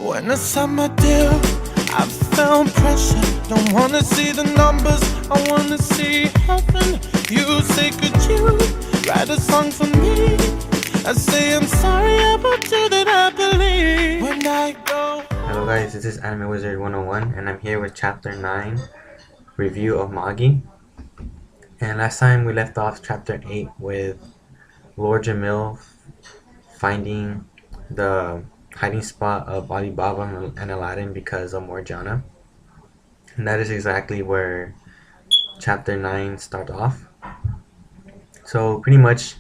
When I signed my deal, I felt pressure. Don't wanna see the numbers, I wanna see heaven. You say, could you write a song for me? I say, I'm sorry about you that I believe. When I go. Hello guys, this is Anime Wizard 101 and I'm here with chapter 9 review of Magi. And last time we left off chapter 8 with Lord Jamil finding the hiding spot of Alibaba and Aladdin because of Morgiana. And that is exactly where chapter 9 starts off. So pretty much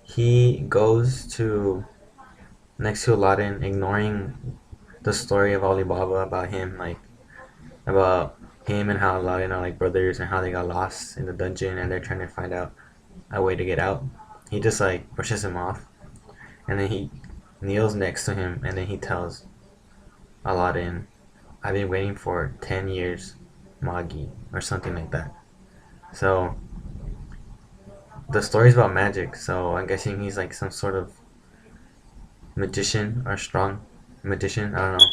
he goes to next to Aladdin, ignoring the story of Alibaba about him, about him and how Aladdin are like brothers and how they got lost in the dungeon and they're trying to find out a way to get out. He just like brushes him off, and then he kneels next to him, and then he tells Aladdin, I've been waiting for 10 years, Magi, or something like that. So the story's about magic, so I'm guessing he's like some sort of magician or strong magician, I don't know.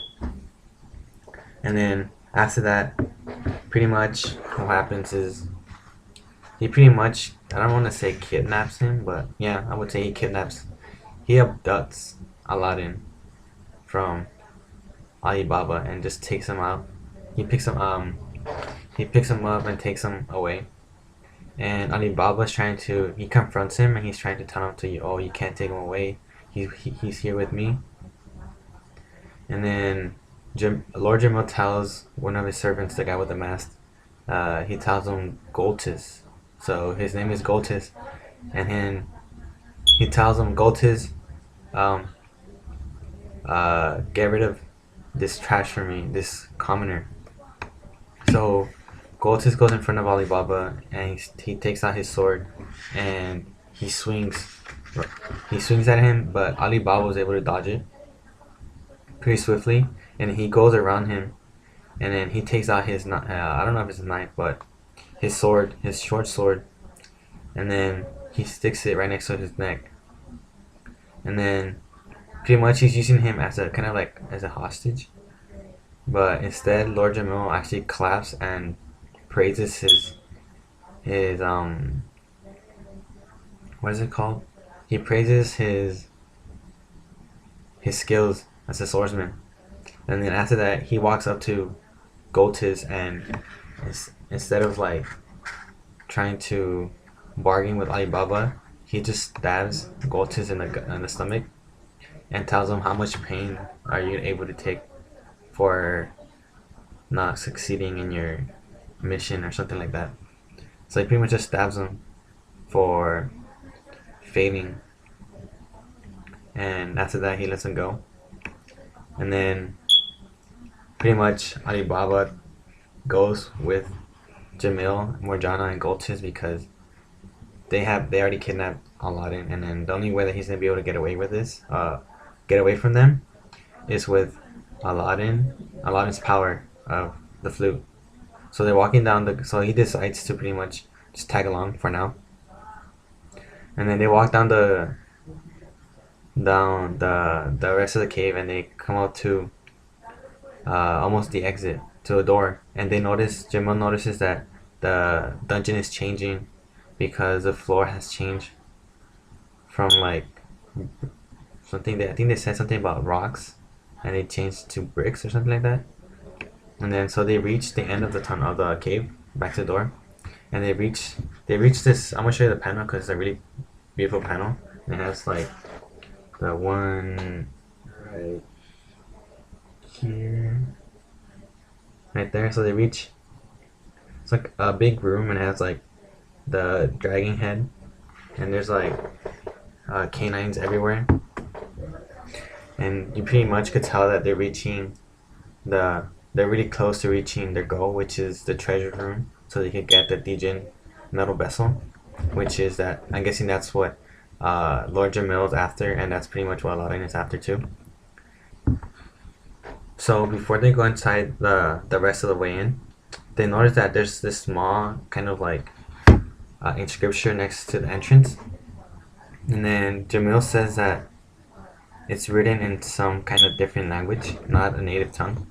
And then after that, pretty much what happens is he pretty much, I don't want to say kidnaps him, but yeah, I would say he abducts Aladdin from Alibaba and just takes him out. He picks him up and takes him away. And Alibaba's he confronts him and he's trying to tell him you can't take him away. He's here with me. And then Lord Jamil tells one of his servants, the guy with the mask, he tells him Goltis. So his name is Goltis, and then he tells him, Goltis, get rid of this trash for me, this commoner. So Goltis goes in front of Alibaba and he takes out his sword and he swings at him, but Alibaba was able to dodge it pretty swiftly, and he goes around him, and then he takes out his I don't know if it's a knife, but his sword, his short sword, and then he sticks it right next to his neck, and then pretty much he's using him as a kind of like as a hostage. But instead, Lord Jamil actually claps and praises his what is it called? He praises his skills as a swordsman. And then after that, he walks up to Goltis, and instead of like trying to bargain with Alibaba, he just stabs Goltis in the stomach and tells him, how much pain are you able to take for not succeeding in your mission or something like that. So he pretty much just stabs him for failing, and after that he lets him go. And then pretty much Alibaba goes with Jamil, Morgiana, and Goltis because they already kidnapped Aladdin, and then the only way that he's gonna be able to get away from them is with Aladdin's power of the flute. So they're walking down so he decides to pretty much just tag along for now. And then they walk down the rest of the cave, and they come out to almost the exit to a door, and Jamil notices that the dungeon is changing because the floor has changed from like something I think they said something about rocks, and it changed to bricks or something like that. And then so they reach the end of the tunnel of the cave, back to the door, and they reach this. I'm gonna show you the panel because it's a really beautiful panel, and it has like the one right here, right there. So they reach, it's like a big room, and it has like the dragon head, and there's like canines everywhere, and you pretty much could tell that they're really close to reaching their goal, which is the treasure room, so they can get the Dijin metal vessel, which is that, I'm guessing that's what Lord Jamil is after, and that's pretty much what Aladdin is after too. So before they go inside the rest of the way in, they notice that there's this small kind of like inscription next to the entrance, and then Jamil says that it's written in some kind of different language, not a native tongue.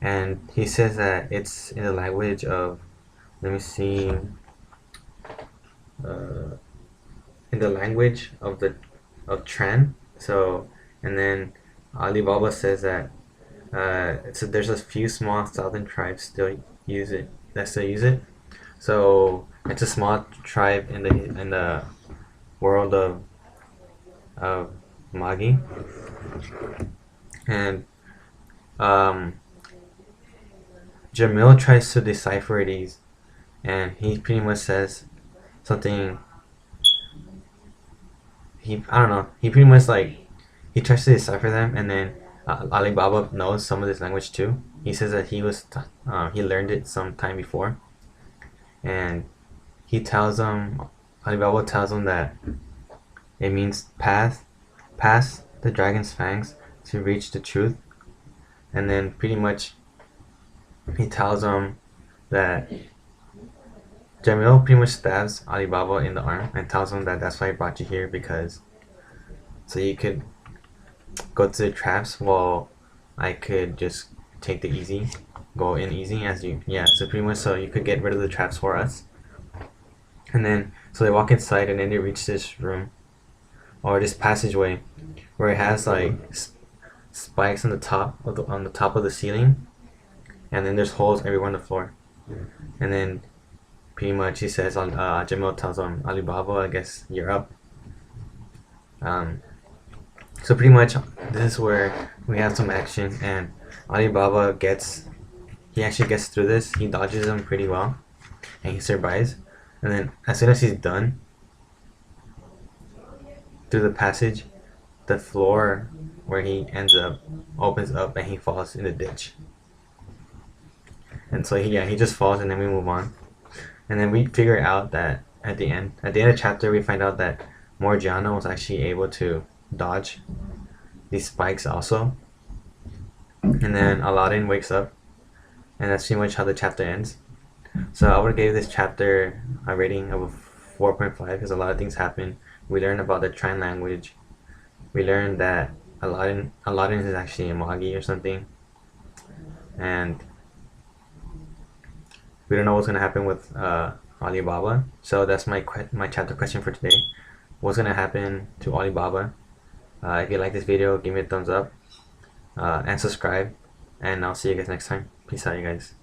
And he says that it's in the language of, let me see, uh, in the language of Tran. So, and then Alibaba says that there's a few small southern tribes still use it that still use it. So it's a small tribe in the world of Magi, and um, Jamil tries to decipher these, and he pretty much says something. I don't know. He pretty much he tries to decipher them, and then Alibaba knows some of this language too. He says that he learned it some time before, and Alibaba tells him that it means pass the dragon's fangs to reach the truth, and then pretty much he tells him that Jamil pretty much stabs Alibaba in the arm and tells him that that's why I brought you here, because so you could go to the traps while I could just take the easy, go in easy so pretty much so you could get rid of the traps for us. And then so they walk inside, and then they reach this room or this passageway where it has spikes on the top of the ceiling, and then there's holes everywhere on the floor. And then pretty much he says, Jamil tells him, Alibaba, I guess you're up. So pretty much this is where we have some action, and Alibaba actually gets through this. He dodges them pretty well, and he survives. And then as soon as he's done through the passage, the floor where he ends up opens up, and he falls in the ditch. And so he just falls, and then we move on. And then we figure out that at the end of the chapter, we find out that Morgiana was actually able to dodge these spikes also. And then Aladdin wakes up, and that's pretty much how the chapter ends. So I would give this chapter a rating of a 4.5 because a lot of things happen. We learn about the Tran language. We learned that Aladdin is actually a Magi or something, and we don't know what's gonna happen with Alibaba. So that's my chapter question for today. What's gonna happen to Alibaba? If you like this video, give me a thumbs up and subscribe, and I'll see you guys next time. Peace out, you guys.